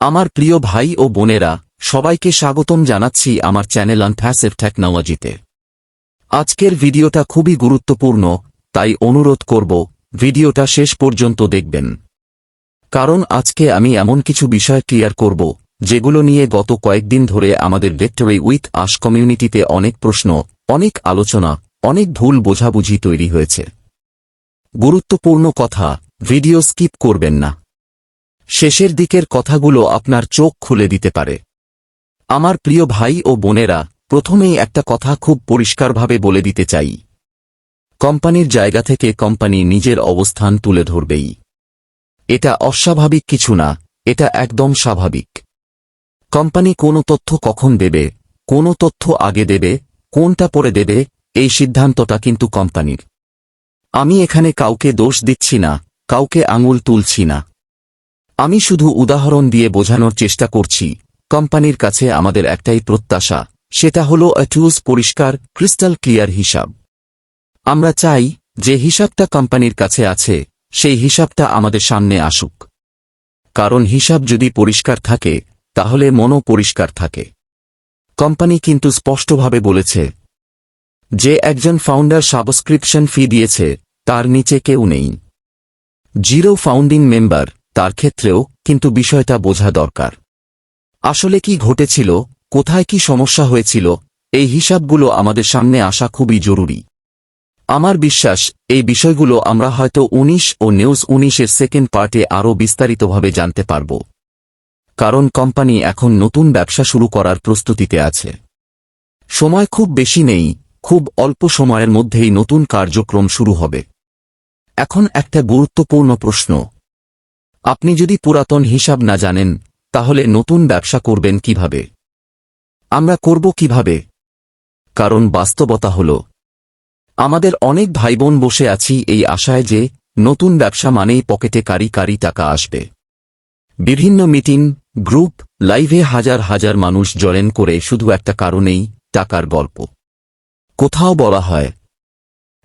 আমার প্রিয় ভাই ও বোনেরা, সবাইকে স্বাগতম জানাচ্ছি আমার চ্যানেল আনপ্যাসিভ টেকনোলজিতে। আজকের ভিডিওটা খুবই গুরুত্বপূর্ণ, তাই অনুরোধ করব ভিডিওটা শেষ পর্যন্ত দেখবেন। কারণ আজকে আমি এমন কিছু বিষয় ক্লিয়ার করব যেগুলো নিয়ে গত কয়েকদিন ধরে আমাদের ভিক্টরি উইথ আস কমিউনিটিতে অনেক প্রশ্ন, অনেক আলোচনা, অনেক ভুল বোঝাবুঝি তৈরি হয়েছে। গুরুত্বপূর্ণ কথা, ভিডিও স্কিপ করবেন না। শেষের দিকের কথাগুলো আপনার চোখ খুলে দিতে পারে। আমার প্রিয় ভাই ও বোনেরা, প্রথমেই একটা কথা খুব পরিষ্কারভাবে বলে দিতে চাই। কোম্পানির জায়গা থেকে কোম্পানি নিজের অবস্থান তুলে ধরবেই। এটা অস্বাভাবিক কিছু না, এটা একদম স্বাভাবিক। কোম্পানি কোনো তথ্য কখন দেবে, কোনো তথ্য আগে দেবে, কোনটা পরে দেবে, এই সিদ্ধান্তটা কিন্তু কোম্পানির। আমি এখানে কাউকে দোষ দিচ্ছি না, কাউকে আঙুল তুলছি না। আমি শুধু উদাহরণ দিয়ে বোঝানোর চেষ্টা করছি। কোম্পানির কাছে আমাদের একটাই প্রত্যাশা, সেটা হলো অ্যাটুস পরিষ্কার, ক্রিস্টাল ক্লিয়ার হিসাব। আমরা চাই যে হিসাবটা কোম্পানির কাছে আছে, সেই হিসাবটা আমাদের সামনে আসুক। কারণ হিসাব যদি পরিষ্কার থাকে, তাহলে মনও পরিষ্কার থাকে। কোম্পানি কিন্তু স্পষ্টভাবে বলেছে যে একজন ফাউন্ডার সাবস্ক্রিপশন ফি দিয়েছে, তার নিচে কেউ নেই। জিরো ফাউন্ডিং মেম্বার, তার ক্ষেত্রেও কিন্তু বিষয়টা বোঝা দরকার। আসলে কি ঘটেছিল, কোথায় কি সমস্যা হয়েছিল, এই হিসাবগুলো আমাদের সামনে আসা খুবই জরুরি। আমার বিশ্বাস এই বিষয়গুলো আমরা হয়তো 19 ও নিউজ 19-এর সেকেন্ড পার্টে আরও বিস্তারিতভাবে জানতে পারব। কারণ কোম্পানি এখন নতুন ব্যবসা শুরু করার প্রস্তুতিতে আছে। সময় খুব বেশি নেই, খুব অল্প সময়ের মধ্যেই নতুন কার্যক্রম শুরু হবে। এখন একটা গুরুত্বপূর্ণ প্রশ্ন, আপনি যদি পুরাতন হিসাব না জানেন, তাহলে নতুন ব্যবসা করবেন কিভাবে? আমরা করব কিভাবে? কারণ বাস্তবতা হল, আমাদের অনেক ভাইবোন বসে আছি এই আশায় যে নতুন ব্যবসা মানেই পকেটে কারি কারি টাকা আসবে। বিভিন্ন মিটিং, গ্রুপ, লাইভে হাজার হাজার মানুষ জয়েন করে শুধু একটা কারণেই, টাকার গল্প। কোথাও বলা হয়,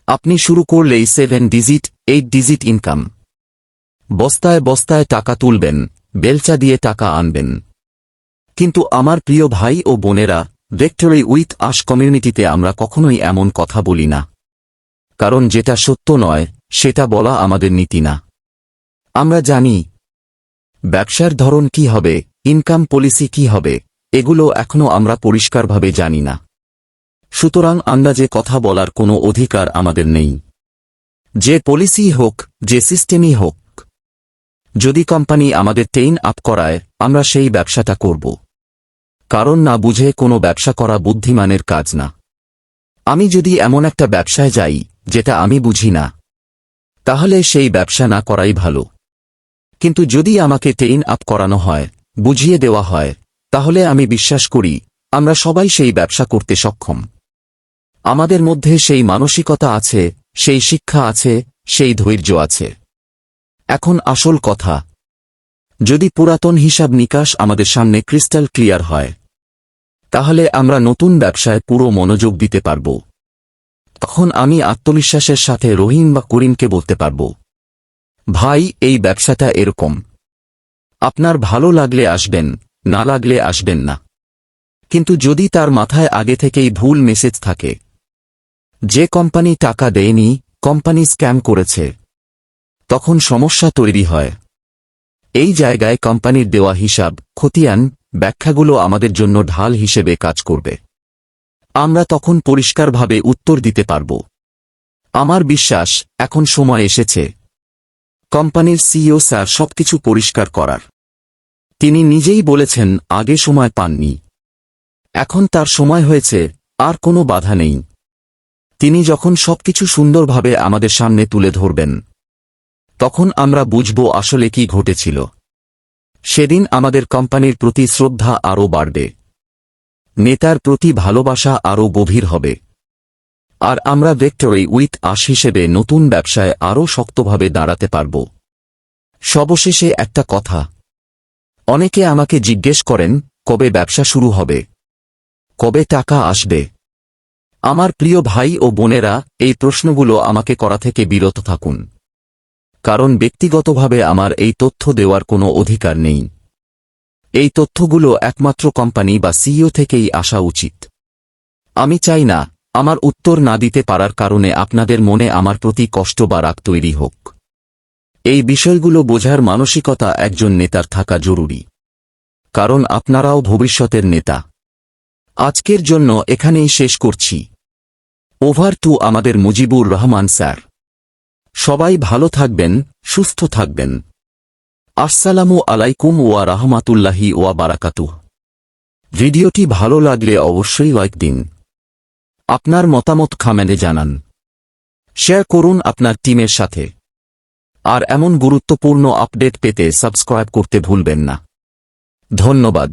আপনি শুরু করলেই 7 ডিজিট 8 ডিজিট ইনকাম। বস্তায় বস্তায় টাকা তুলবেন, বেলচা দিয়ে টাকা আনবেন। কিন্তু আমার প্রিয় ভাই ও বোনেরা, ভিক্টরি উইথ আস কমিউনিটিতে আমরা কখনোই এমন কথা বলি না। কারণ যেটা সত্য নয়, সেটা বলা আমাদের নীতি না। আমরা জানি ব্যবসার ধরন কি হবে, ইনকাম পলিসি কি হবে, এগুলো এখনো আমরা পরিষ্কারভাবে জানি না। সুতরাং আন্দাজে কথা বলার কোনো অধিকার আমাদের নেই। যে পলিসি হোক, যে সিস্টেমই হোক, যদি কোম্পানি আমাদের টেইন আপ করায়, আমরা সেই ব্যবসাটা করব। কারণ না বুঝে কোনো ব্যবসা করা বুদ্ধিমানের কাজ না। আমি যদি এমন একটা ব্যবসায় যাই যেটা আমি বুঝি না, তাহলে সেই ব্যবসা না করাই ভালো। কিন্তু যদি আমাকে টেইন আপ করানো হয়, বুঝিয়ে দেওয়া হয়, তাহলে আমি বিশ্বাস করি আমরা সবাই সেই ব্যবসা করতে সক্ষম। আমাদের মধ্যে সেই মানসিকতা আছে, সেই শিক্ষা আছে, সেই ধৈর্য আছে। এখন আসল কথা, যদি পুরাতন হিসাব নিকাশ আমাদের সামনে ক্রিস্টাল ক্লিয়ার হয়, তাহলে আমরা নতুন ব্যবসায় পুরো মনোযোগ দিতে পারব। তখন আমি আত্মবিশ্বাসের সাথে রহিম বা করিমকে বলতে পারব, ভাই, এই ব্যবসাটা এরকম। আপনার ভালো লাগলে আসবেন, না লাগলে আসবেন না। কিন্তু যদি তার মাথায় আগে থেকেই ভুল মেসেজ থাকে যে কোম্পানি টাকা দেয়নি, কোম্পানি স্ক্যাম করেছে, তখন সমস্যা তৈরি হয়। এই জায়গায় কোম্পানির দেওয়া হিসাব, খতিয়ান, ব্যাখ্যাগুলো আমাদের জন্য ঢাল হিসেবে কাজ করবে। আমরা তখন পরিষ্কারভাবে উত্তর দিতে পারব। আমার বিশ্বাস এখন সময় এসেছে কোম্পানির সিইও স্যার সবকিছু পরিষ্কার করার। তিনি নিজেই বলেছেন আগে সময় পাননি, এখন তার সময় হয়েছে, আর কোনো বাধা নেই। তিনি যখন সবকিছু সুন্দরভাবে আমাদের সামনে তুলে ধরবেন, তখন আমরা বুঝব আসলে কি ঘটেছিল। সেদিন আমাদের কোম্পানির প্রতি শ্রদ্ধা আরও বাড়বে, নেতার প্রতি ভালোবাসা আরও গভীর হবে, আর আমরা ভিক্টরি উইথ আস হিসেবে নতুন ব্যবসায় আরও শক্তভাবে দাঁড়াতে পারব। সবশেষে একটা কথা, অনেকে আমাকে জিজ্ঞেস করেন কবে ব্যবসা শুরু হবে, কবে টাকা আসবে। আমার প্রিয় ভাই ও বোনেরা, এই প্রশ্নগুলো আমাকে করা থেকে বিরত থাকুন। কারণ ব্যক্তিগতভাবে আমার এই তথ্য দেওয়ার কোনো অধিকার নেই। এই তথ্যগুলো একমাত্র কোম্পানি বা সিইও থেকেই আসা উচিত। আমি চাই না আমার উত্তর না দিতে পারার কারণে আপনাদের মনে আমার প্রতি কষ্ট বা রাগ তৈরি হোক। এই বিষয়গুলো বোঝার মানসিকতা একজন নেতার থাকা জরুরি, কারণ আপনারাও ভবিষ্যতের নেতা। আজকের জন্য এখানেই শেষ করছি। ওভার টু আমাদের মুজিবুর রহমান স্যার। সবাই ভালো থাকবেন, সুস্থ থাকবেন। আসসালামু আলাইকুম ওয়া রাহমাতুল্লাহি ওয়া বারাকাতুহু। ভিডিওটি ভালো লাগলে অবশ্যই লাইক দিন। আপনার মতামত কমেন্টে জানান। শেয়ার করুন আপনার টিমের সাথে। আর এমন গুরুত্বপূর্ণ আপডেট পেতে সাবস্ক্রাইব করতে ভুলবেন না। ধন্যবাদ।